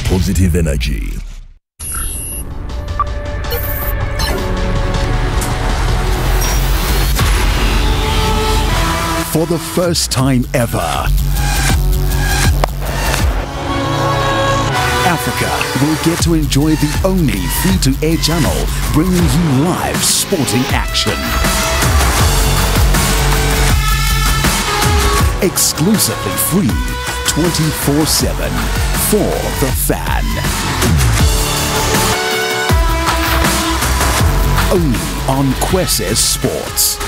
positive energy. For the first time ever, Africa will get to enjoy the only free-to-air channel bringing you live sporting action. Exclusively free, 24/7 for the fan. Only on Kwese Sports.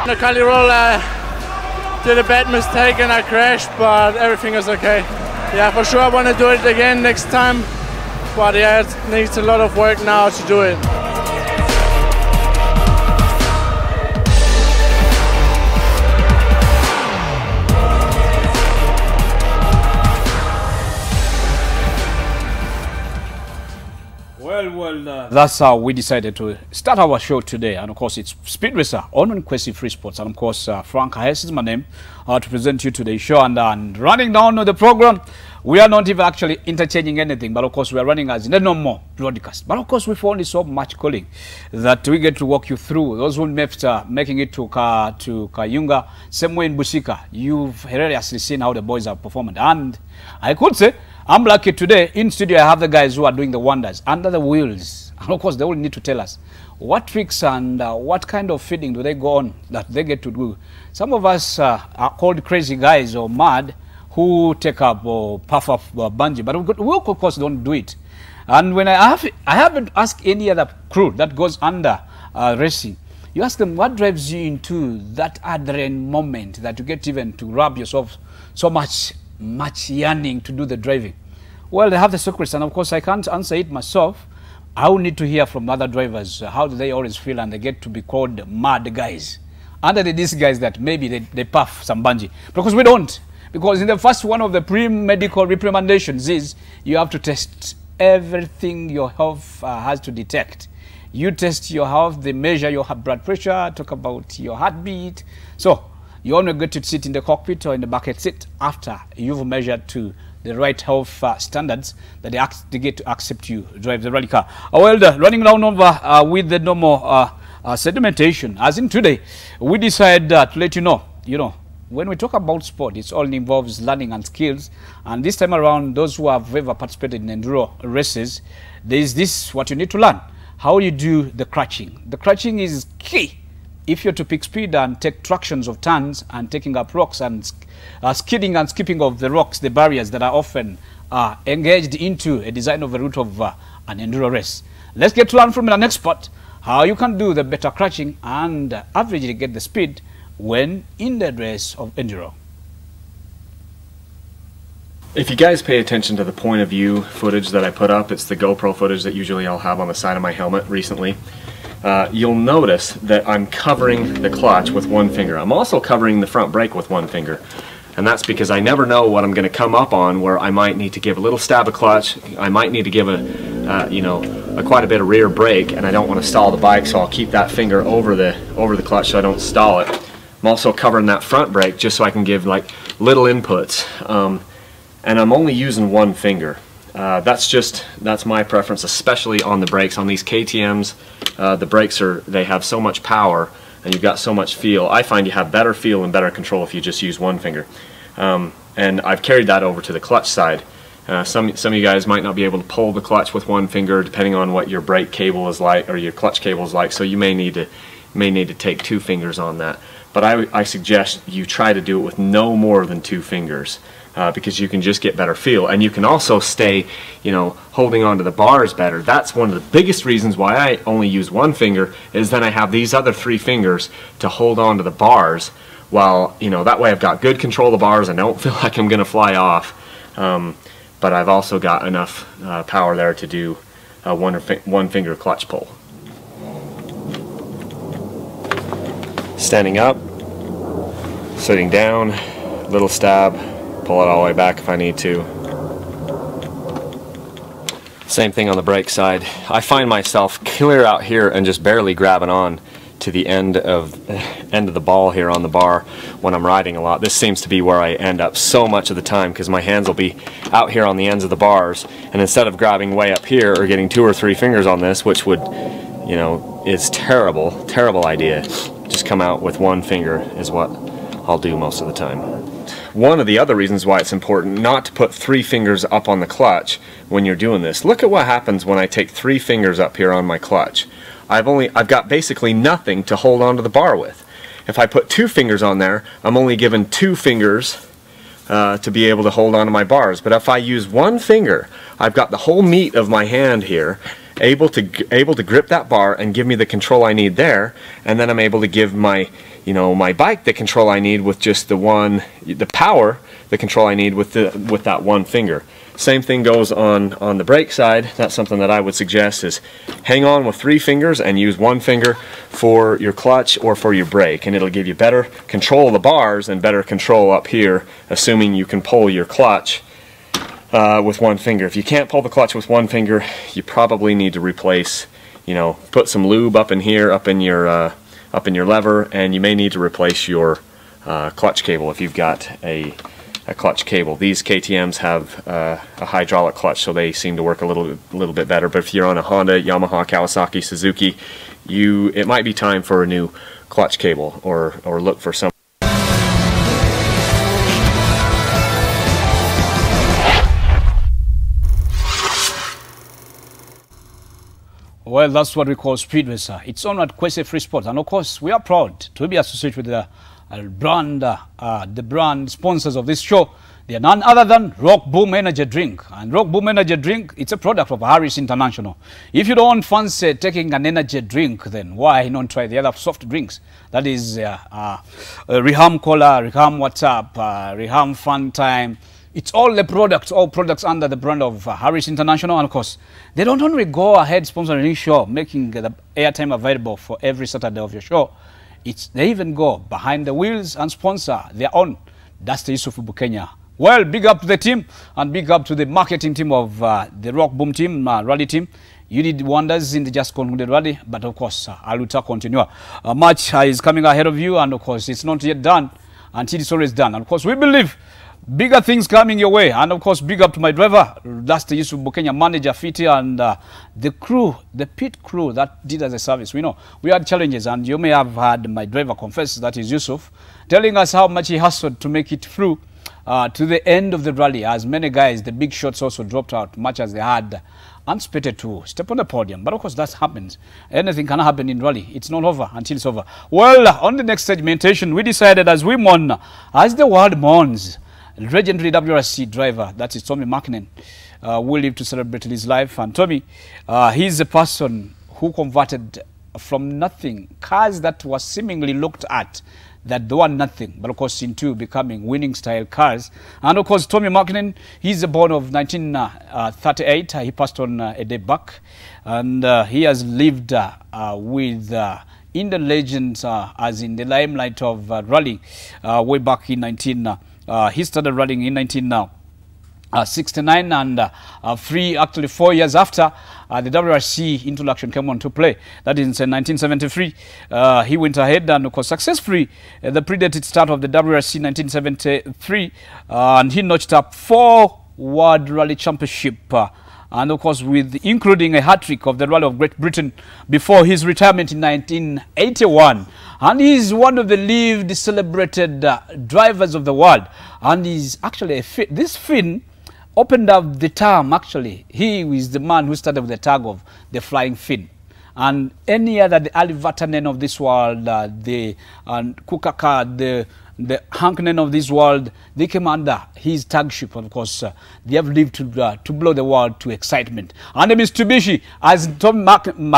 The Cali roll, did a bad mistake and I crashed, but everything is okay. Yeah, for sure I want to do it again next time, but yeah, it needs a lot of work now to do it. That's how we decided to start our show today. And of course, it's Speed Racer on Kwese Free Sports. And of course, Frank Hayes is my name to present you today's show. And running down the program, we are not even actually interchanging anything. But of course, we are running as no more broadcast. But of course, we've only so much calling that we get to walk you through. Those who making it to Kayunga, same way in Bushika, you've hilariously seen how the boys are performing. And I could say, I'm lucky today. In studio, I have the guys who are doing the wonders under the wheels. And of course, they will need to tell us what tricks and what kind of feeding do they go on that they get to do. Some of us are called crazy guys or mad who take up or puff up bungee, but we of course don't do it. And when I haven't asked any other crew that goes under racing, you ask them what drives you into that adrenaline moment that you get even to rub yourself so much yearning to do the driving. Well, they have the secrets, and of course I can't answer it myself. I will need to hear from other drivers. How do they always feel and they get to be called mad guys? Under these guys that maybe they puff some bungee. Because we don't. Because in the first one of the pre-medical recommendations is you have to test everything your health has to detect. You test your health, they measure your blood pressure, talk about your heartbeat. So you only get to sit in the cockpit or in the bucket seat after you've measured to the right health standards that they get to accept you drive the rally car. Well, running down over with the normal sedimentation. As in today, we decided to let you know, when we talk about sport, it all involves learning and skills. And this time around, those who have ever participated in enduro races, there is this, what you need to learn, how you do the crutching. The crutching is key if you're to pick speed and take tractions of turns and taking up rocks and skidding and skipping of the rocks, the barriers that are often engaged into a design of a route of an enduro race. Let's get to learn from an expert how you can do the better crutching and averagely get the speed when in the race of enduro. If you guys pay attention to the point of view footage that I put up, it's the GoPro footage that usually I'll have on the side of my helmet recently. You'll notice that I'm covering the clutch with one finger. I'm also covering the front brake with one finger. And that's because I never know what I'm going to come up on where I might need to give a little stab of clutch, I might need to give a you know, quite a bit of rear brake, and I don't want to stall the bike, so I'll keep that finger over the clutch so I don't stall it. I'm also covering that front brake just so I can give like little inputs, and I'm only using one finger. That's my preference, especially on the brakes. On these KTMs, the brakes they have so much power, and you've got so much feel. I find you have better feel and better control if you just use one finger. And I've carried that over to the clutch side. Some of you guys might not be able to pull the clutch with one finger, depending on what your brake cable is like or your clutch cable is like. So you may need to take 2 fingers on that. But I suggest you try to do it with no more than 2 fingers. Because you can just get better feel, and you can also stay, you know, holding on to the bars better. That's one of the biggest reasons why I only use one finger, is then I have these other 3 fingers to hold on to the bars, while, you know, that way I've got good control of the bars. I don't feel like I'm gonna fly off, but I've also got enough power there to do one finger clutch pull. Standing up, sitting down, little stab, pull it all the way back if I need to. Same thing on the brake side. I find myself clear out here and just barely grabbing on to the end of the ball here on the bar when I'm riding a lot. This seems to be where I end up so much of the time, because my hands will be out here on the ends of the bars, and instead of grabbing way up here or getting 2 or 3 fingers on this, which would, you know, is terrible idea, just come out with 1 finger is what I'll do most of the time. One of the other reasons why it's important not to put 3 fingers up on the clutch when you're doing this. Look at what happens when I take 3 fingers up here on my clutch. I've got basically nothing to hold onto the bar with. If I put 2 fingers on there, I'm only given 2 fingers to be able to hold onto my bars. But if I use 1 finger, I've got the whole meat of my hand here, able to grip that bar and give me the control I need there, and then I'm able to give my, you know, my bike the control I need with just the control I need with that 1 finger. Same thing goes on the brake side. That's something that I would suggest, is hang on with 3 fingers and use 1 finger for your clutch or for your brake, and it'll give you better control of the bars and better control up here, assuming you can pull your clutch with 1 finger. If you can't pull the clutch with 1 finger, you probably need to replace, you know, put some lube up in here, up in your lever, and you may need to replace your clutch cable if you've got a clutch cable. These KTMs have a hydraulic clutch, so they seem to work a little bit better. But if you're on a Honda, Yamaha, Kawasaki, Suzuki, it might be time for a new clutch cable, or look for some. Well, that's what we call Speed Racer. It's on at Kwesi Free Sports, and of course, we are proud to be associated with the brand sponsors of this show. They are none other than Rock Boom Energy Drink. And Rock Boom Energy Drink, it's a product of Harris International. If you don't fancy taking an energy drink, then why not try the other soft drinks? That is Reham Cola, Reham WhatsApp, Reham Fun Time. It's all products under the brand of Harris International. And of course, they don't only go ahead sponsoring this show, making the airtime available for every Saturday of your show. They even go behind the wheels and sponsor their own. That's the Yusufu Bukenya. Well, big up to the team, and big up to the marketing team of the Rock Boom team, rally team. You did wonders in the just concluded rally, but of course, Aluta continue. A match is coming ahead of you, and of course, it's not yet done until it's always done. And of course, we believe bigger things coming your way. And of course, big up to my driver, that's the Yusufu Bukenya manager, Fiti, and the crew, the pit crew that did as a service. We know we had challenges, and you may have had my driver confess, that is Yusuf, telling us how much he hustled to make it through to the end of the rally, as many guys, the big shots also dropped out, much as they had anticipated to step on the podium. But of course, that happens. Anything can happen in rally. It's not over until it's over. Well, on the next segmentation, we decided as we mourn, as the world mourns, legendary WRC driver, that is Tommy Makinen, will live to celebrate his life. And Tommy, he's a person who converted from nothing, cars that were seemingly looked at that they were nothing, but of course into becoming winning style cars. And of course, Tommy Makinen, he's born of 1938. He passed on a day back, and he has lived with in the legends, as in the limelight of rallying way back in he started rallying in 69 and free actually 4 years after the WRC introduction came on to play. That is in 1973. He went ahead and of course successfully the predated start of the WRC 1973 and he notched up 4 World Rally Championship and of course with including a hat-trick of the Rally of Great Britain before his retirement in 1981. And he is one of the lived celebrated drivers of the world, and he's actually this Finn opened up the term. Actually, he is the man who started with the tag of the Flying Finn. And any other, the Ali Vatanen of this world, the Kukaka, the Hanknen of this world, they came under his tagship. Of course, they have lived to blow the world to excitement. And the Mitsubishi, as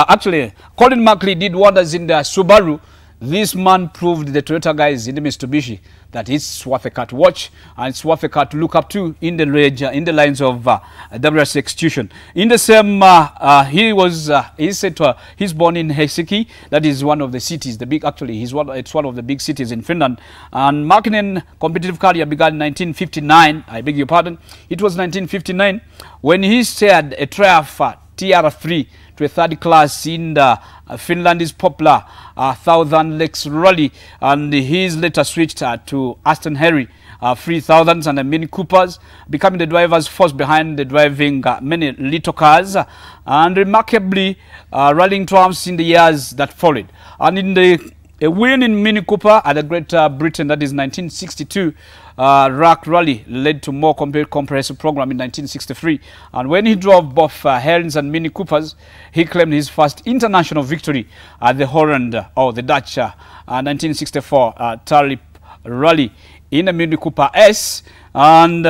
actually Colin Mackley did wonders in the Subaru, this man proved the Toyota guys in the Mitsubishi that it's worth a car to watch and it's worth a car to look up to in the lines of WRC execution. In the same, he's born in Helsinki. That is one of the cities, it's one of the big cities in Finland. And Mäkinen competitive career began in 1959. I beg your pardon. It was 1959 when he steered a Triumph TR3 to a third class in the Finland's popular Thousand Lakes Rally, and he's later switched to Aston Harry 3000s and Mini Coopers, becoming the driver's force behind the driving many little cars, and remarkably rallying triumphs in the years that followed. And in a win in Mini Cooper at the Great Britain, that is 1962, Rack Rally led to more comprehensive program in 1963. And when he drove both Herons and Mini Coopers, he claimed his first international victory at the Holland, the Dutch 1964 Tarlip Rally in a Mini Cooper S. And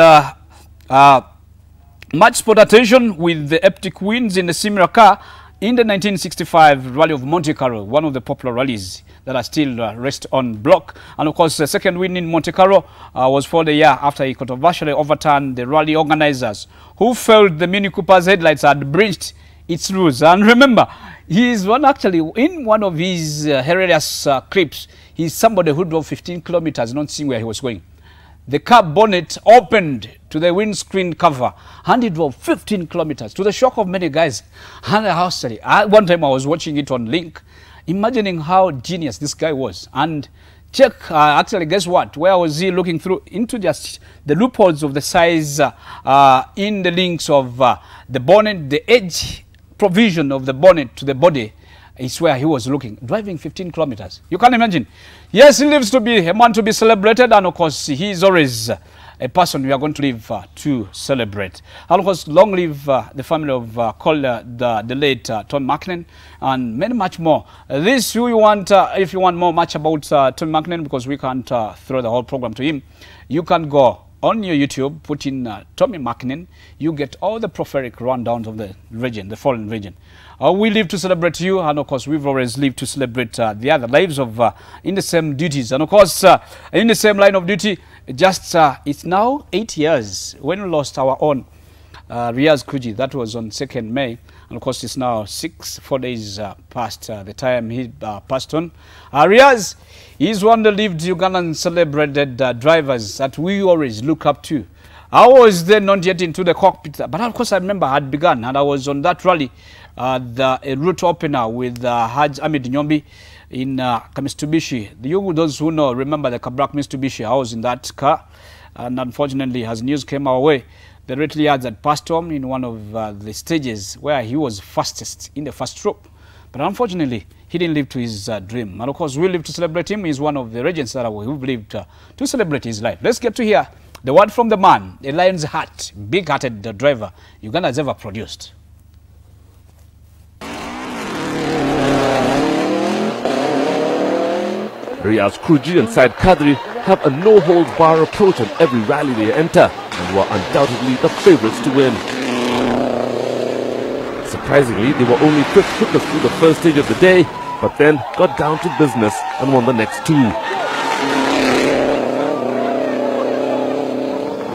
much sport attention with the epic wins in the similar car in the 1965 Rally of Monte Carlo, one of the popular rallies that are still rest on block. And of course, the second win in Monte Carlo was for the year after he controversially overturned the rally organizers who felt the Mini Cooper's headlights had breached its rules. And remember, he is in one of his hilarious clips, he's somebody who drove 15 kilometers not seeing where he was going. The car bonnet opened to the windscreen cover and he drove 15 kilometers to the shock of many guys. And one time I was watching it on Link, imagining how genius this guy was. And check, guess what? Where was he looking through? Into just the loopholes of the size in the links of the bonnet, the edge provision of the bonnet to the body is where he was looking, driving 15 kilometers. You can imagine. Yes, he lives to be a man to be celebrated, and of course, he is always a person we are going to live to celebrate. And of course, long live the family of the late Tom Mäkinen, and many much more. This you want, if you want more much about Tom Mäkinen, because we can't throw the whole program to him, you can go on your YouTube, put in Tommy Mäkinen, you get all the prophetic rundowns of the region, the fallen region. We live to celebrate you, and of course, we've always lived to celebrate the other lives of in the same duties. And of course, in the same line of duty, just it's now 8 years when we lost our own Riaz Kuji. That was on 2nd May. And of course, it's now 4 days past the time he passed on. Riaz is one of the lived Ugandan celebrated drivers that we always look up to. I was then not yet into the cockpit, but of course I remember I had begun, and I was on that rally, a route opener with Haj Ahmed Nyombi in Mitsubishi. Those who know remember the Kabrak Mitsubishi. I was in that car, and unfortunately, as news came our way, the Retli had passed on in one of the stages where he was fastest in the first rope. But unfortunately, he didn't live to his dream. And of course, we live to celebrate him. He's one of the regents that we've lived to celebrate his life. Let's get to hear the word from the man, a lion's heart, big-hearted driver Uganda has ever produced. Riaz Kuji and Said Kadri have a no-holds-bar approach on every rally they enter and were undoubtedly the favourites to win. Surprisingly, they were only 5th quickest through the first stage of the day, but then got down to business and won the next 2.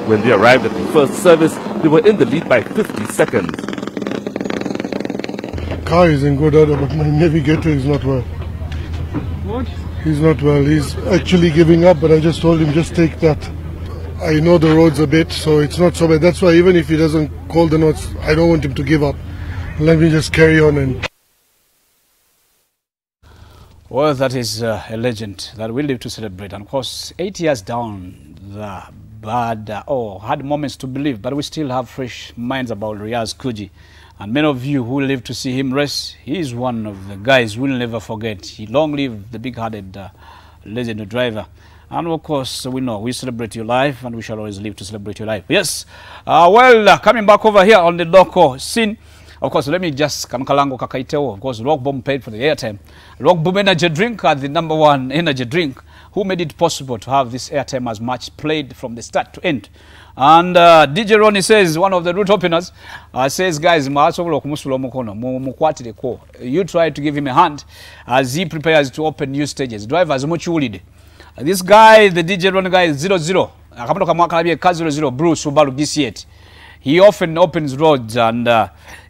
When they arrived at the first service, they were in the lead by 50 seconds. The car is in good order, but my navigator is not well. What? He's not well. He's actually giving up, but I just told him, just take that. I know the roads a bit, so it's not so bad. That's why even if he doesn't call the notes, I don't want him to give up. Let me just carry on. And well, that is a legend that we live to celebrate. And of course, 8 years down the bad, hard moments to believe, but we still have fresh minds about Riaz Kuji. And many of you who live to see him race, he is one of the guys we'll never forget. He long live the big-hearted legend driver. And of course, we know we celebrate your life, and we shall always live to celebrate your life. Yes. Coming back over here on the local scene, of course, let me just Kamkalango Kakaiteo, of course, Rock Bomb paid for the airtime. Rock Boom Energy Drink are the #1 energy drink who made it possible to have this airtime as much played from the start to end. And DJ Ronnie says, one of the route openers, says, guys, you try to give him a hand as he prepares to open new stages. Drivers, this guy, the DJ Ronnie guy, is 00. 00 Bruce Subaru DC8. He often opens roads, and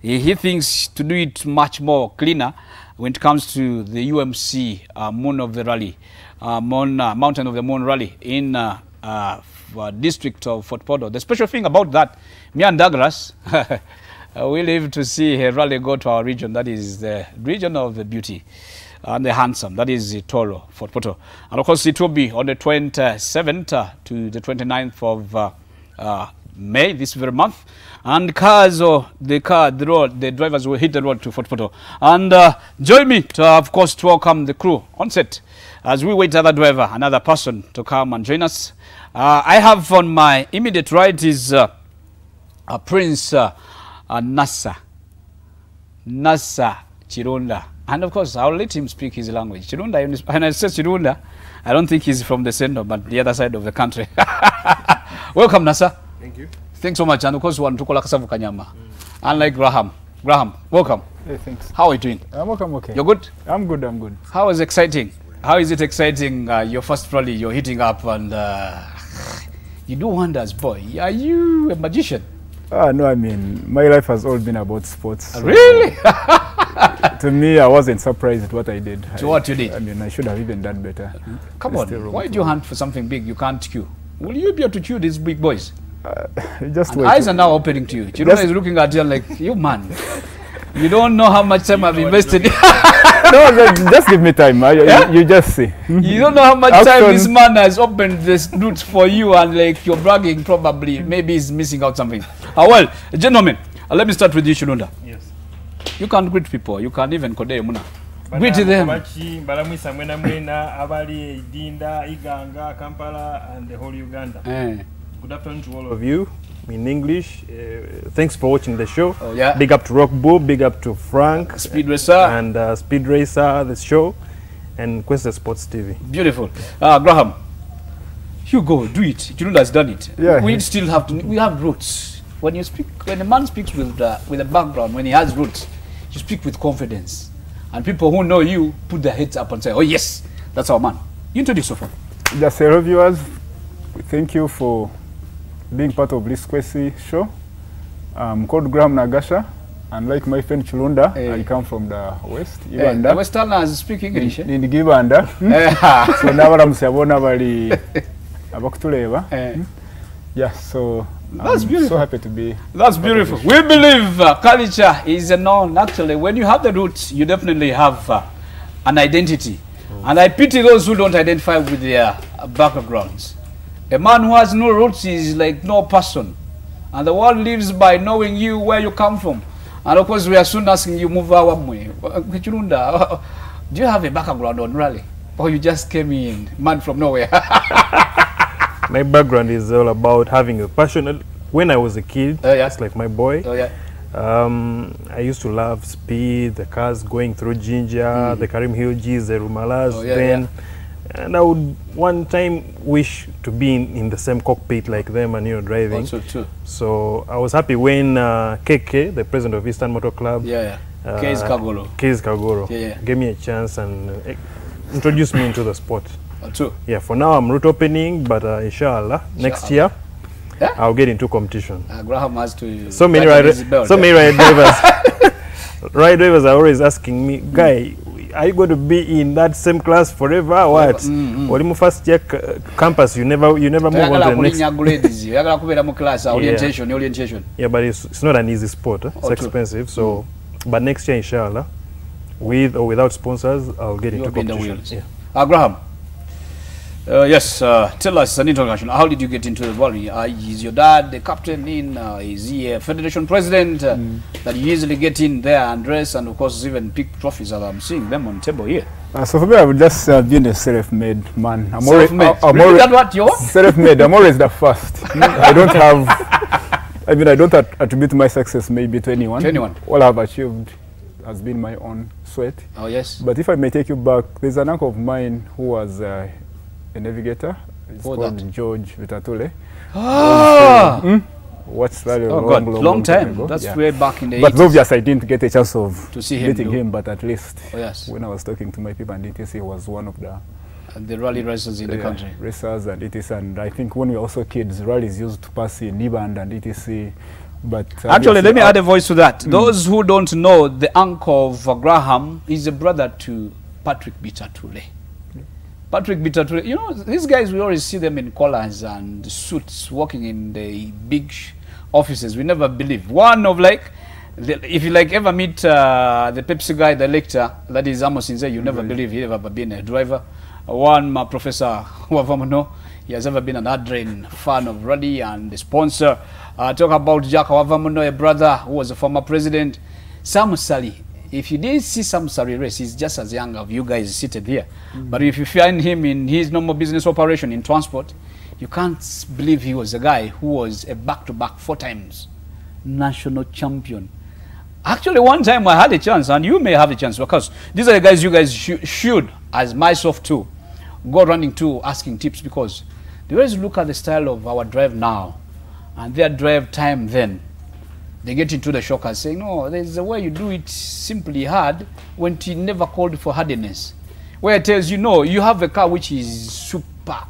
he thinks to do it much more cleaner when it comes to the UMC Moon of the Rally, Mountain of the Moon Rally in district of Fort Portal. The special thing about that, me and Douglas, we live to see a rally go to our region. That is the region of the beauty and the handsome. That is Toro, Fort Portal. And of course, it will be on the 27th to the 29th of May, this very month. And the drivers will hit the road to Fort Portal. And join me to, of course, to welcome the crew on set as we wait another driver, another person to come and join us. I have on my immediate right is Prince Nasa Chirunda. And of course, I'll let him speak his language. Chirunda, and I say Chirunda, I don't think he's from the center, but the other side of the country. Welcome, Nasa. Thank you. Thanks so much. And of course, one to call Kasavu Kanyama. Unlike Graham. Graham, welcome. Hey, thanks. How are you doing? I'm okay. You're good? I'm good. How is it exciting? How is it exciting? Your first rally, you're hitting up, and you do wonders, boy. Are you a magician? No, I mean, my life has all been about sports. So really? to me, I wasn't surprised at what I did. What you did? I mean, I should have even done better. Come on, why do you hunt for something big you can't cue? Will you be able to cue these big boys? Just wait. Eyes are now opening to you. Chirona is looking at you like, you man, you don't know how much time I've invested. No, just give me time. You just see. You don't know how much time this man has opened this route for you, and like you're bragging probably. Maybe he's missing out something. Well, gentlemen, let me start with you, Chirunda. Yes. You can greet people. You can even Kode Muna. Greet them. Dinda, Iganga, Kampala, and the whole Uganda. Good afternoon to all of you in English. Thanks for watching the show. Oh, yeah. Big up to Rock Boo, big up to Frank, Speed Racer, and Speed Racer, the show, and Quest Sports TV. Beautiful. Graham, you go, do it. Chirunda has done it. Yeah. We still have to. We have roots. When you speak, when a man speaks with a background, when he has roots, you speak with confidence, and people who know you put their heads up and say, "Oh yes, that's our man." You introduce yourself. Just hello viewers. Thank you for being part of this Kwesi show. I'm called Graham Nagasha, and like my friend Chirunda, I come from the West. The Westerners speak English. In the Gibanda. So now I'm yeah, so that's beautiful. So happy to be. That's beautiful. We believe culture is known. Actually, when you have the roots, you definitely have an identity. And I pity those who don't identify with their backgrounds. A man who has no roots is like no person. And the world lives by knowing you, where you come from. And of course, we are soon asking you, move our way. Chirunda, do you have a background on rally? Or you just came in, man from nowhere? My background is all about having a passion. When I was a kid, it's like my boy. I used to love speed, the cars going through Ginger, the Karim Hill G's, the Rumalas, and I would one time wish to be in the same cockpit like them and driving. Also too. So I was happy when KK, the president of Eastern Motor Club, Kees Kagoro, gave me a chance and introduced me into the sport. True. Yeah, for now I'm route opening, but inshallah, next year I'll get into competition. Graham has to. So many ride drivers. Ride drivers are always asking me, guy, are you going to be in that same class forever? What? Or in first year campus, you never move on to the next. Orientation. Yeah, but it's not an easy sport. It's expensive. So, but next year, inshallah, with or without sponsors, I'll get into competition. Yeah. Graham. Yes, tell us an introduction. How did you get into the rally? Is your dad the captain in? Is he a federation president that you usually get in there and dress and of course even pick trophies as I'm seeing them on the table here? So for me, I would just been a self-made man. I'm self-made. I'm always the first. I don't have, I mean, I don't attribute my success maybe to anyone. All I've achieved has been my own sweat. Oh, yes. But if I may take you back, there's an uncle of mine who was a navigator. It's called George Vitatule. What's that? Oh God, long time. That's way back in the 80s. But obviously I didn't get a chance of to see meeting him, but at least when I was talking to my people and ETC, he was one of the rally racers in the country. Racers and ETC, and I think when we were also kids, rallies used to pass in Niband and ETC. But actually, let me add a voice to that. Those who don't know, the uncle of Graham is a brother to Patrick Bitatule. Patrick Bitatule, you know, these guys, we always see them in collars and suits working in the big offices. We never believe. One of like, if you like ever meet the Pepsi guy, the lecturer, that is Amos Inze, you never believe he ever been a driver. One, Professor Wavamono, he has ever been an Adrian fan of rally and the sponsor. Talk about Jack Wavamono, a brother who was a former president. Sam Sali. If you didn't see Sam Sali race, he's just as young as you guys seated here. But if you find him in his normal business operation in transport, you can't believe he was a guy who was a back-to-back 4 times national champion. Actually, one time I had a chance, and you may have a chance, because these are the guys you guys should, as myself too, go running to asking tips, because they always look at the style of our drive now and their drive time then. They get into the shockers saying, no, there's a way you do it simply hard when it never called for hardness. Where it tells you, no, you have a car which is super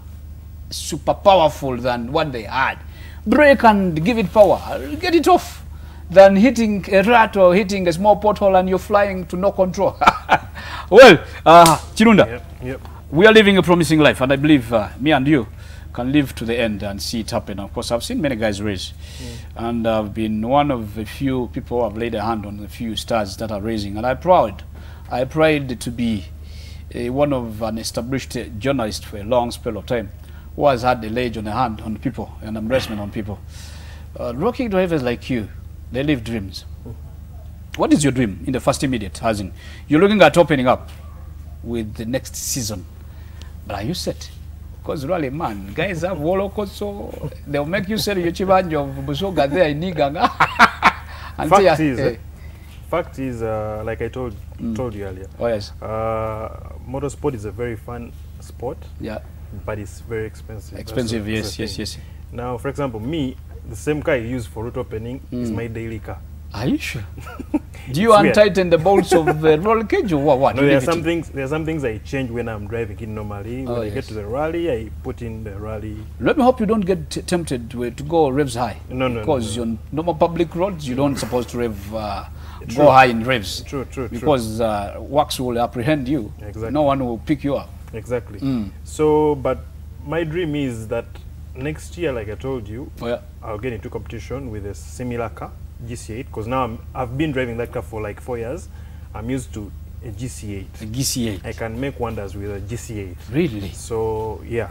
powerful than what they had. Brake and give it power, get it off, than hitting a rat or hitting a small pothole and you're flying to no control. Well, Chirunda, we are living a promising life, and I believe me and you can live to the end and see it happen. Of course, I've seen many guys race, and I've been one of the few people who have laid a hand on the few stars that are racing, and I pride to be one of an established journalist for a long spell of time, who has had the ledge on the hand on people and embarrassment on people. Rookie drivers like you, they live dreams. What is your dream in the first immediate? As in, you're looking at opening up with the next season, but are you set? Because really, man, guys have Woloko, so they'll make you sell your chibanjo of Busoga there in Niganga. Fact is, like I told you earlier. Oh yes. Motorsport is a very fun sport. Yeah. But it's very expensive. Expensive, yes. Now, for example, me, the same car I use for route opening is my daily car. Are you sure? Do you untighten the bolts of the roll cage or what? No, there are some things I change when I'm driving it normally. When I get to the rally, I put in the rally. Let me hope you don't get tempted to go revs high. No. Because on normal public roads, you don't supposed to rev go high in revs. True. Because wax will apprehend you. Exactly. No one will pick you up. Exactly. So, but my dream is that next year, like I told you, I'll get into competition with a similar car, GC8, because now I've been driving that car for like 4 years. I'm used to a GC8. A GC8. I can make wonders with a GC8. Really? So yeah,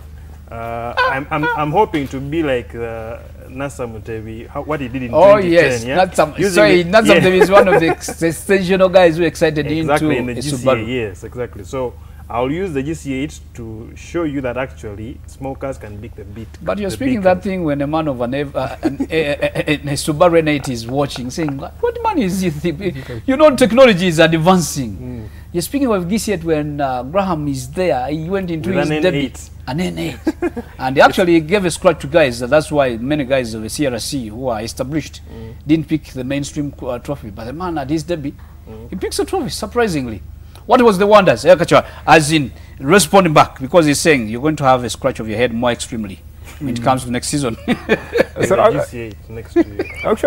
I'm hoping to be like Nasa Mutebi, what he did in 2010. Oh yes, Nasa Mutebi is one of the sensational guys who excited into in the GC8. Yes, exactly. So I'll use the GC8 to show you that actually small cars can beat the beat. But you're speaking that thing when a man of a Subaru N8 is watching, saying, what man is he thinking? You know, technology is advancing. You're speaking of GC8 when Graham is there, he went into his debut. An N8. And he actually gave a scratch to guys. That's why many guys of the CRC who are established didn't pick the mainstream trophy. But the man at his debut, he picks a trophy, surprisingly. What was the wonders, as in responding back, because he's saying you're going to have a scratch of your head more extremely when it comes to next season. So actually,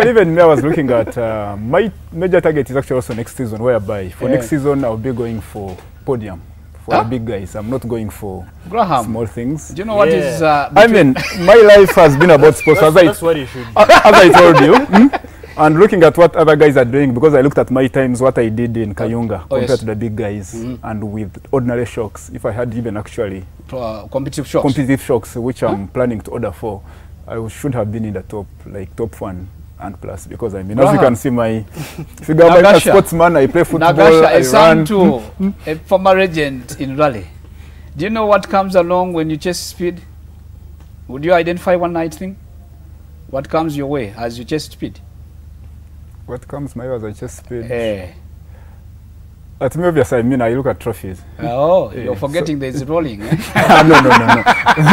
even me, I was looking at my major target is actually also next season, whereby for next season I'll be going for podium for the big guys. I'm not going for small things. Do you know what is... I mean, my life has been about sports. That's what you should do. As I told you. And looking at what other guys are doing, because I looked at my times, what I did in Kayunga compared to the big guys, and with ordinary shocks, if I had even actually competitive shocks, which I'm planning to order for, I should have been in the top 1 and plus, because I mean, as you can see, my figure, I'm a sportsman, I play football, Nagasha, I son to a former regent in rally. Do you know what comes along when you chase speed? Would you identify one night thing? What comes your way as you chase speed? What comes my way as I chase speed? To me, obviously, I mean, I look at trophies. Oh, you're forgetting there's rolling. No.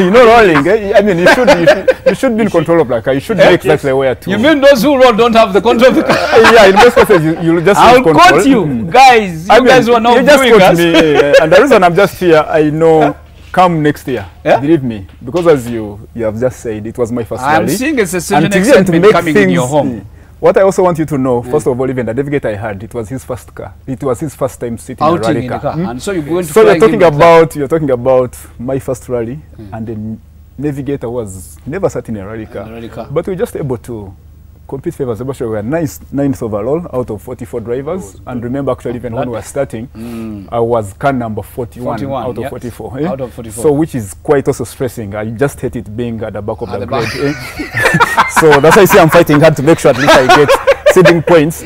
You know, rolling. I mean, you should be in control of the car. You should know exactly where to. You mean those who roll don't have the control of the car? Yeah, in most cases, you just I'll quote you, guys. You guys were not doing us. And the reason I'm just here, I know. Come next year, believe me, because as you have just said, it was my first rally. I'm seeing it's a certain excitement coming in your home. What I also want you to know, first of all, even the navigator I had, it was his first car. It was his first time sitting in a rally car. And so you're going to you're talking about my first rally, and the navigator was never sat in a rally car. But we were just able to compete favors. We were ninth overall out of 44 drivers. And remember, actually, even when we were starting, I was car number 41 out of 44. Out of 44. So, which is quite also stressing. I just hate it being at the back of the grid. So that's why I say I'm fighting hard to make sure at least I get seeding points.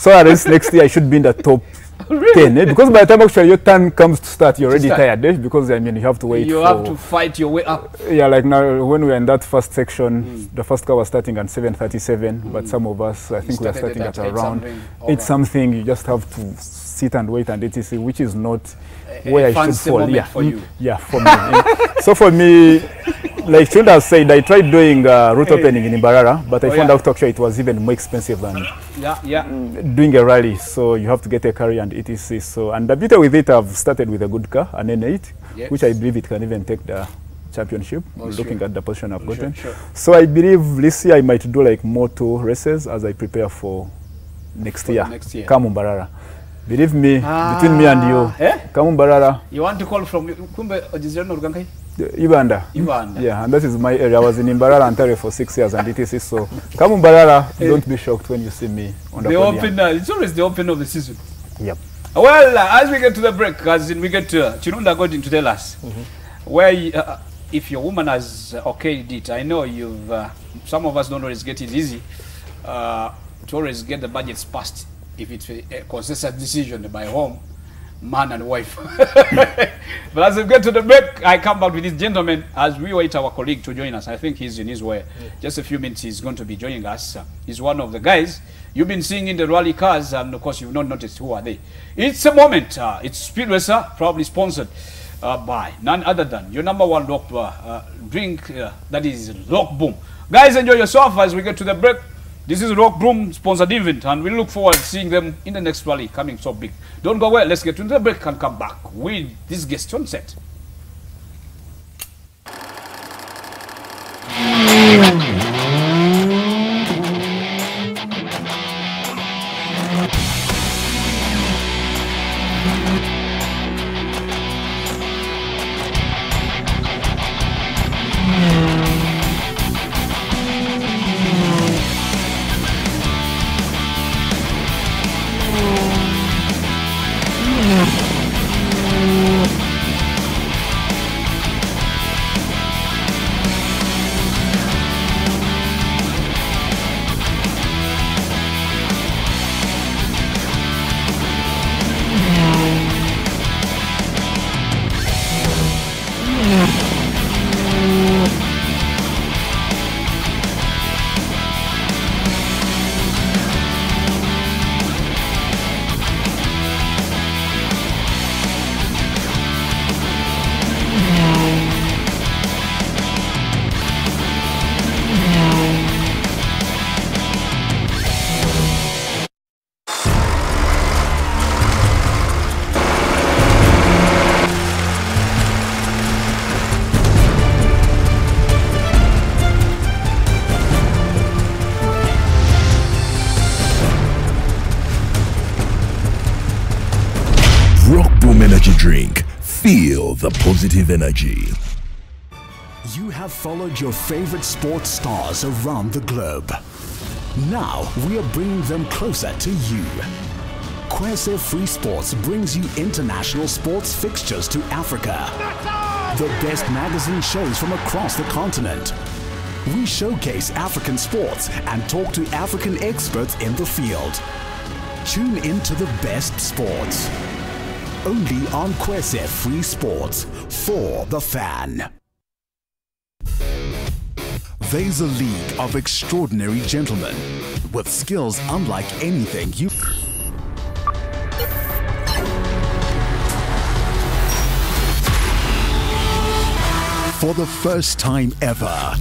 So at least next year I should be in the top 10. Because by the time actually your turn comes to start, you're already tired. Because I mean, you have to wait. You have to fight your way up. Yeah, like now when we were in that first section, the first car was starting at 7:37, but some of us, I think we are starting at around 8 something. You just have to sit and wait and etc., which is not where I should fall. Yeah, for you. Yeah, for me. So for me, like Chunda has said, I tried doing route opening in Imbarara, but I found out actually it was even more expensive than doing a rally. So you have to get a carry and etc. So, and the beauty with it, I've started with a good car, an N8, which I believe it can even take the championship, looking at the position I've gotten. So I believe this year I might do like more 2 races as I prepare for next year. Kamumbarara. Believe me, between me and you, Kamumbarara. You want to call from Kumbe Ojizeno Rugankai? Uganda. Yeah, and that is my area. I was in Imbarara, Ontario for 6 years and etc. So, Kamumbarara, don't be shocked when you see me on the podium. It's always the opening of the season. Yep. Well, as we get to the break, as in we get to Chirunda going to tell us where, if your woman has okayed it, I know you've, some of us don't always get it easy to always get the budgets passed if it's a consensus decision by home, man and wife. But as we get to the break, I come back with this gentleman as we wait our colleague to join us. I think he's in his way. Just a few minutes, he's going to be joining us. He's one of the guys you've been seeing in the rally cars, and of course you've not noticed who are they. It's a moment. It's Speed Racer, probably sponsored by none other than your #1 rock drink, that is Rock Boom. Guys, enjoy yourself as we get to the break. This is Rock Boom sponsored event, and we look forward to seeing them in the next rally coming so big. Don't go away. Let's get to the break and come back with this guest on set. the positive energy. You have followed your favorite sports stars around the globe. Now we are bringing them closer to you. Kwese Free Sports brings you international sports fixtures to Africa. The best magazine shows from across the continent. We showcase African sports and talk to African experts in the field. Tune into the best sports. Only on Kwese Free Sports, for the fan. There's a league of extraordinary gentlemen with skills unlike anything you... For the first time ever,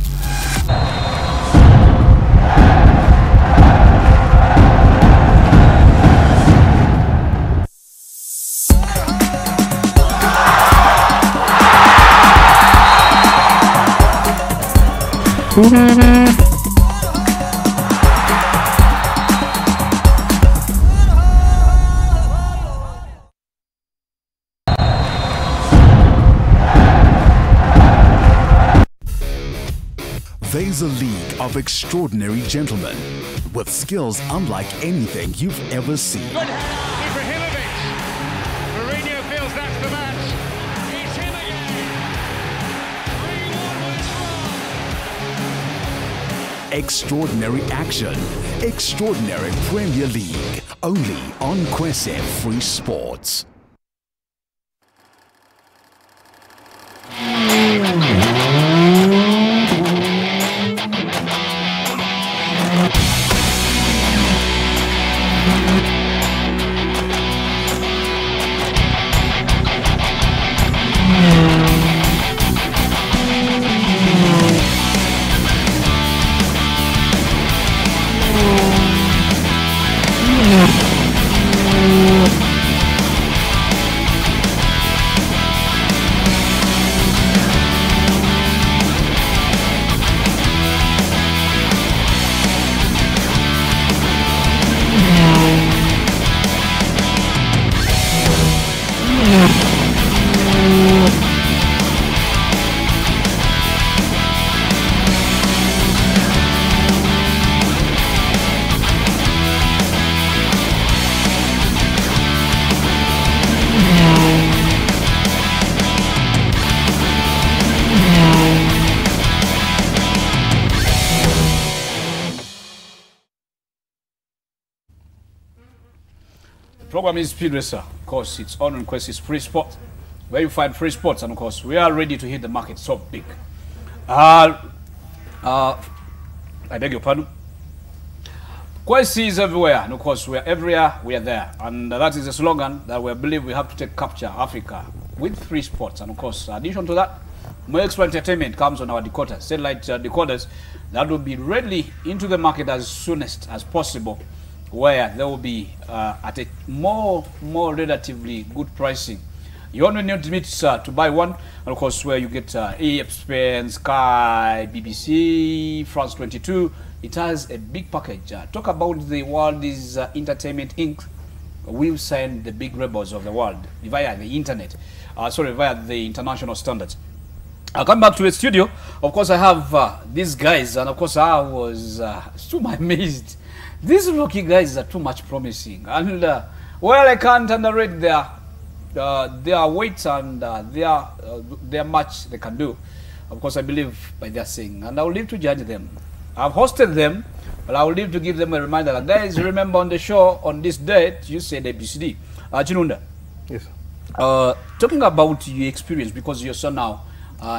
there's a league of extraordinary gentlemen with skills unlike anything you've ever seen. Good Ibrahimovic. Mourinho feels that's the match. It's him again. 3-1 Extraordinary action, extraordinary Premier League, only on Kwese Free Sports. Program is Speed Racer. Of course, it's on Kwese Free Sports, where you find free sports, and of course, we are ready to hit the market so big. I beg your pardon. Kwese is everywhere, and of course, we are everywhere, we are there, and that is a slogan that we believe we have to take capture Africa with free sports, and of course, in addition to that, more extra entertainment comes on our decoders, satellite decoders that will be ready into the market as soonest as possible, where there will be at a more relatively good pricing. You only need to buy one, and of course where you get ESPN, Sky, BBC, France 22. It has a big package. Talk about the world is Entertainment Inc. We've signed the big rebels of the world via the internet, via the international standards. I'll come back to the studio. Of course, I have these guys, and of course I was so amazed. These rookie guys are too much promising, and well, I can't underrate their weight and their match they can do. Of course, I believe by their saying, and I will leave to judge them. I've hosted them, but I will leave to give them a reminder. That, guys, remember on the show on this date, you said ABCD. Chinunda. Yes. Talking about your experience, because you're so now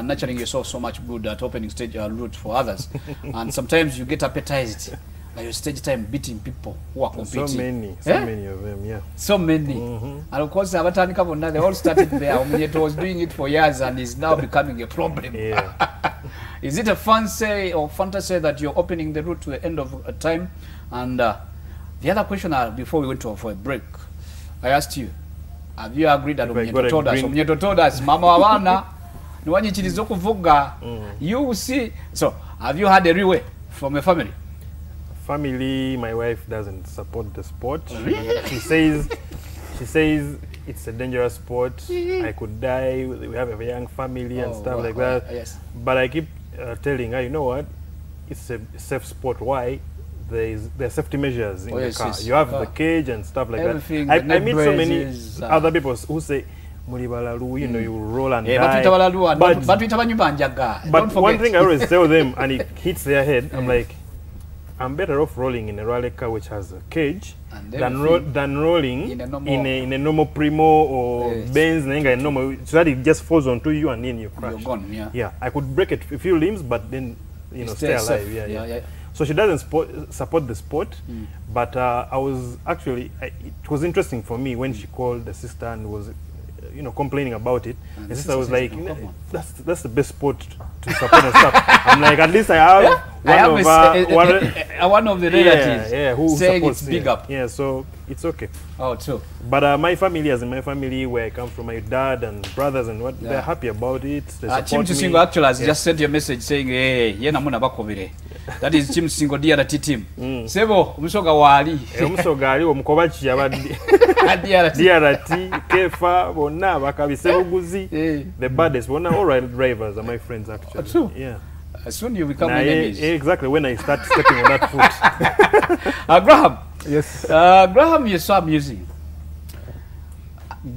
nurturing yourself so much good at opening stage route for others, and sometimes you get appetized. Like your stage time beating people who are competing. So many of them, yeah. So many. And of course, they all started there. Omunyeto was doing it for years and is now becoming a problem. Yeah. Is it a fancy or fantasy that you're opening the route to the end of a time? And the other question before we went for a break, I asked you, have you agreed that Omunyeto told us, Mama Wawana, you see, so have you had a real way from a family? Family, my wife doesn't support the sport. She says She says it's a dangerous sport. I could die. We have a young family and stuff like that. Yes. But I keep telling her, you know what? It's a safe sport. Why? There are safety measures in the car. You have the cage and stuff like that. I meet so many other people who say, you know, you roll and die. But one thing I always tell them, and it hits their head, I'm like, I'm better off rolling in a rally car which has a cage than rolling in a normal Primo or Benz, so that it just falls onto you and then you crash. You're gone, yeah, I could break a few limbs, but then stay alive. Yeah. So she doesn't support the sport, but I was actually, it was interesting for me when she called the sister and was complaining about it. And the sister was like, that's the best sport to support and stuff. I'm like, at least I have one of the relatives who saying supports, it's big up. Yeah, so it's okay. Oh, true. But my family, as in my family where I come from, my dad and brothers and what, they're happy about it. They support me. Singo actually has just sent you a message saying, hey, that is Chim Singo DRT team. Sebo, umusoga wali. Umusoga wali, umukobachi yabadi. DRT, Kefa, Bona, Bakabisebo Guzi. The baddest, Bona, all right drivers are my friends actually. True. Yeah. As soon you become enemies. Exactly, when I start stepping on that foot. Graham. Yes. Graham, you're so amusing.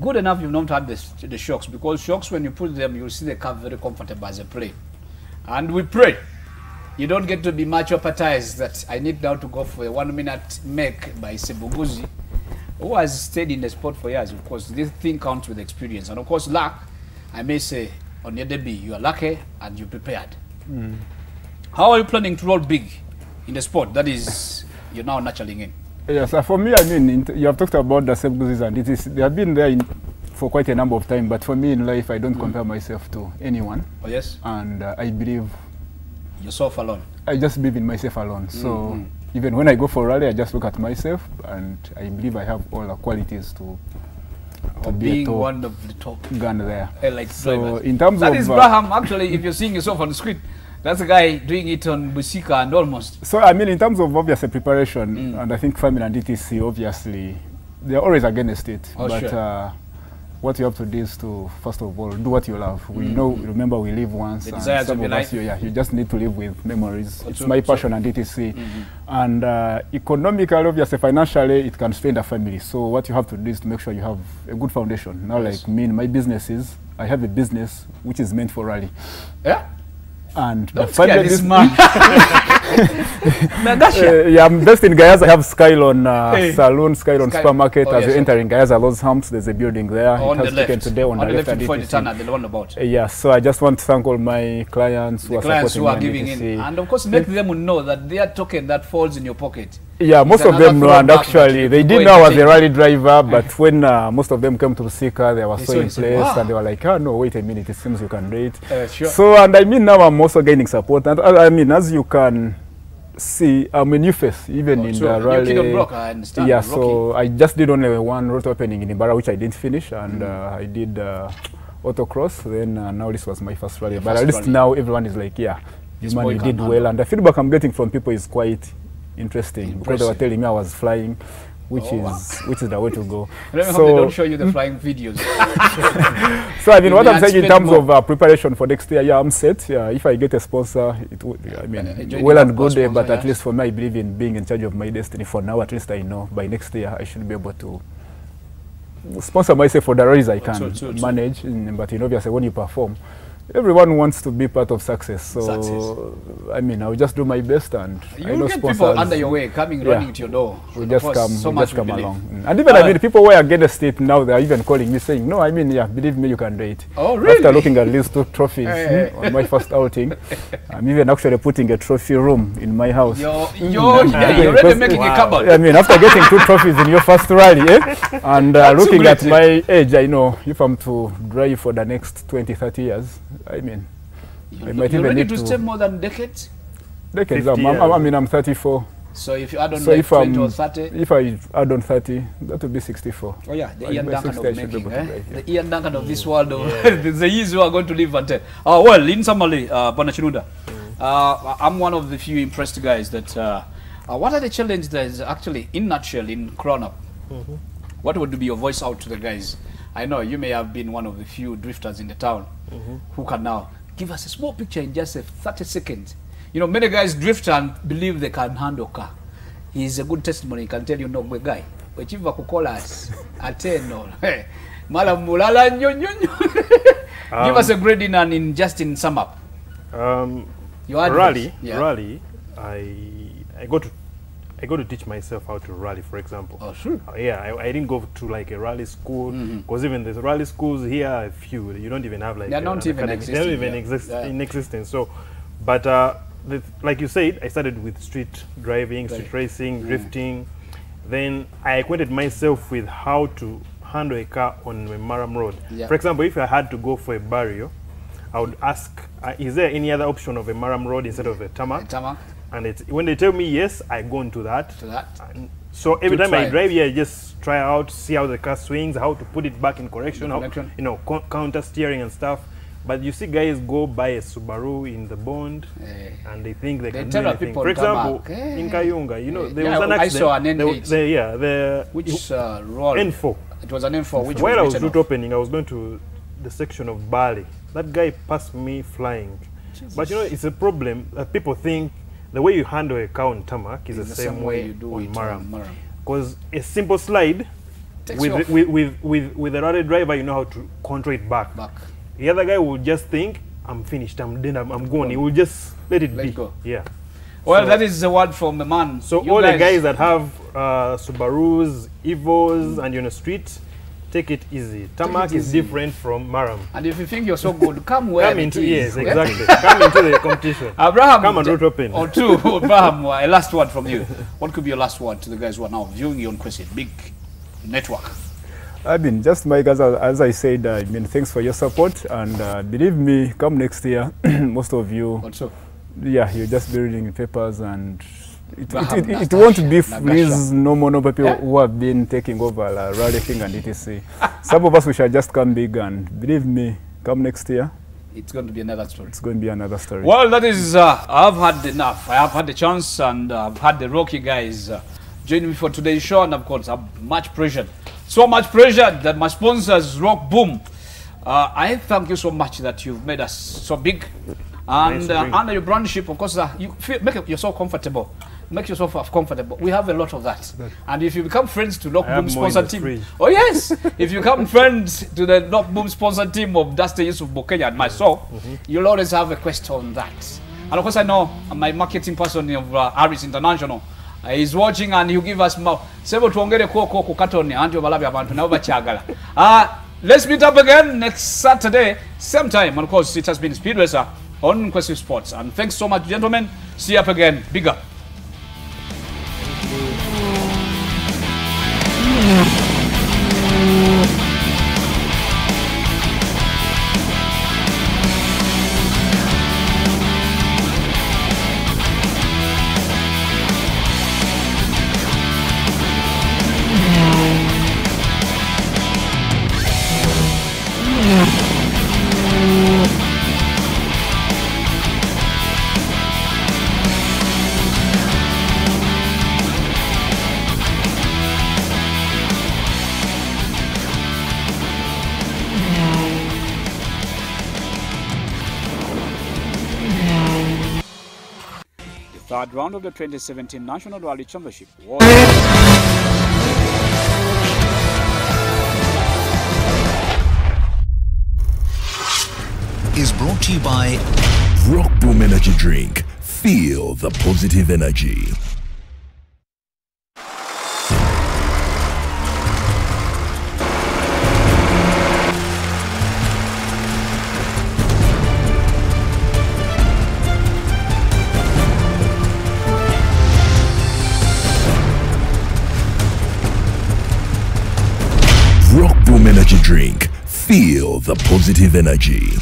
Good enough you've not had the shocks, because shocks, when you put them, you'll see the car very comfortable as a plane. And we pray you don't get to be much appetized that I need now to go for a 1 minute make by Sebuguzi, who has stayed in the sport for years. Of course, this thing counts with experience. And of course, luck, I may say, on your debut, you are lucky and you're prepared. How are you planning to roll big in the sport that is you're now nurturing in? Yes, for me, I mean, you have talked about the Sebguzis, and they have been there for quite a number of time. But for me in life, I don't compare myself to anyone. Oh yes. And I believe yourself alone. I just believe in myself alone. So even when I go for rally, I just look at myself, and I believe I have all the qualities to be one of the top gun there. Like so drivers. in terms that of is Braham. Actually, if you're seeing yourself on the screen, that's a guy doing it on Busika and almost. So I mean, in terms of obviously preparation, and I think family and DTC, obviously, they're always against it. But what you have to do is to, first of all, do what you love. We know, remember, we live once. The and desire some to of be us, you just need to live with memories. It's my passion and DTC. And economically, obviously, financially, it can strain the family. So what you have to do is to make sure you have a good foundation. Now, like me, in my businesses, I have a business which is meant for rally. Yeah. And don't scare this man. Yeah, I'm based in Gayaza. I have Skylon Saloon, Skylon Supermarket. As you're entering Gayaza, Those Humps, there's a building there. On it has the left. Today on the left. Before the turn at the roundabout. Yeah, so I just want to thank all my clients who are giving in. And of course, make them know that their token that falls in your pocket. Yeah, most of them know, and actually they did know I was a rally driver, but when most of them came to Sika, they were so impressed, and they were like, oh no, wait a minute, it seems you can do it. Sure. So, and I mean, now I'm also gaining support, and I mean, as you can see, I'm a new face, even in the rally. I understand. Yeah, so I just did only one road opening in Ibarra, which I didn't finish, and I did autocross, then now this was my first rally. But at least now everyone is like, yeah, you did well, and the feedback I'm getting from people is quite interesting, because they were telling me I was flying, which is the way to go. So they don't show you the flying videos. So I mean, what I'm saying in terms of preparation for next year, yeah, I'm set. Yeah, if I get a sponsor, it would, I mean, well and good. Sponsor, but at least for me, I believe in being in charge of my destiny. For now, at least I know by next year I should be able to sponsor myself for the rallies I can manage. But obviously, when you perform, everyone wants to be part of success. So, I mean, I'll just do my best, and you will get people under your way coming, running to your door. We just come along. And even, I mean, people were against it now, they're even calling me saying, no, I mean, yeah, believe me, you can do it. Oh, really? After looking at these 2 trophies on my first outing, I'm even actually putting a trophy room in my house. You're already making a cupboard. I mean, after getting 2 trophies in your first rally, and looking at my age, I know if I'm to drive for the next 20, 30 years, I mean, I might even need to stay more than decades. Decades. I mean, I'm 34. So if you add on like 20 or 30, if I add on 30, that would be 64. Oh yeah, the Ian Duncan of making, the Ian Duncan of this world. The years you are going to live until. Well, in summary, Panachinunda, I'm one of the few impressed guys that. What are the challenges that is actually, in nutshell, in Crown Up? what would be your voice out to the guys? I know you may have been one of the few drifters in the town who can now give us a small picture in just 30 seconds. You know, many guys drift and believe they can handle car. He's a good testimony. He can tell you, no, good guy. But you call us ateno. Malam mulala give us a grading and in just in sum up. Rally, I got to teach myself how to rally, for example. Oh, sure. I didn't go to like a rally school, because even the rally schools here are few. You don't even have like they're not even existing. They don't even exist in existence. So, but like you said, I started with street driving, street racing, drifting. Then I acquainted myself with how to handle a car on a Marham road. For example, if I had to go for a barrier, I would ask, is there any other option of a Marham road instead of a tarmac? And when they tell me yes, I go into that. So every time I drive here, I just try out, see how the car swings, how to put it back in correction, how, you know, counter steering and stuff. But you see guys go buy a Subaru in the Bond and they think they can do anything. For example, in Kayunga, you know, there was an accident. I saw an N8. Which roll? N4. It was an N4. Which while I was route opening, I was going to the section of Bali. That guy passed me flying. Jesus. But you know, it's a problem. People think the way you handle a car on tarmac is the same way you do on Marham. Because a simple slide, with a rally driver, you know how to control it back. The other guy will just think, I'm finished, I'm done, I'm gone. He will just let it be. Go. Yeah. Well, so, that is the word from the man. So all the guys that have Subarus, Evos, and you're on the street, take it easy. Tarmac is different from Marham. And if you think you're so good, come where come into, yes, exactly. Come into the competition. Abraham, come and route open. Or two, Abraham, a last word from you. What could be your last word to the guys who are now viewing you on Kwesi, big network? I mean, just Mike, as I said, I mean, thanks for your support, and believe me, come next year, most of you, yeah, you'll just be reading papers, and it won't be these normal people who have been taking over rally thing and etc. Some of us, we shall just come big, and believe me, come next year, it's going to be another story. It's going to be another story. Well, that is, I've had enough. I have had the chance, and I've had the Rocky guys join me for today's show, and of course, I'm much pressured. So much pressure that my sponsors, Rock Boom, I thank you so much that you've made us so big. And under your brandship, of course, you make yourself comfortable. Make yourself comfortable. We have a lot of that. And if you become friends to Rock Boom sponsor team, oh yes, if you become friends to the Rock Boom sponsor team of Dusty Yusuf Bokenya and myself, you'll always have a question on that. And of course, I know my marketing person of Aris International. He's watching and he'll give us more. Let's meet up again next Saturday, same time. And of course, it has been Speed Racer on Kwesi Sports. And thanks so much, gentlemen. See you up again. Big up. Third round of the 2017 National Rally Championship is brought to you by Rock Boom Energy Drink. Feel the positive energy. Rock Boom Energy Drink. Feel the positive energy.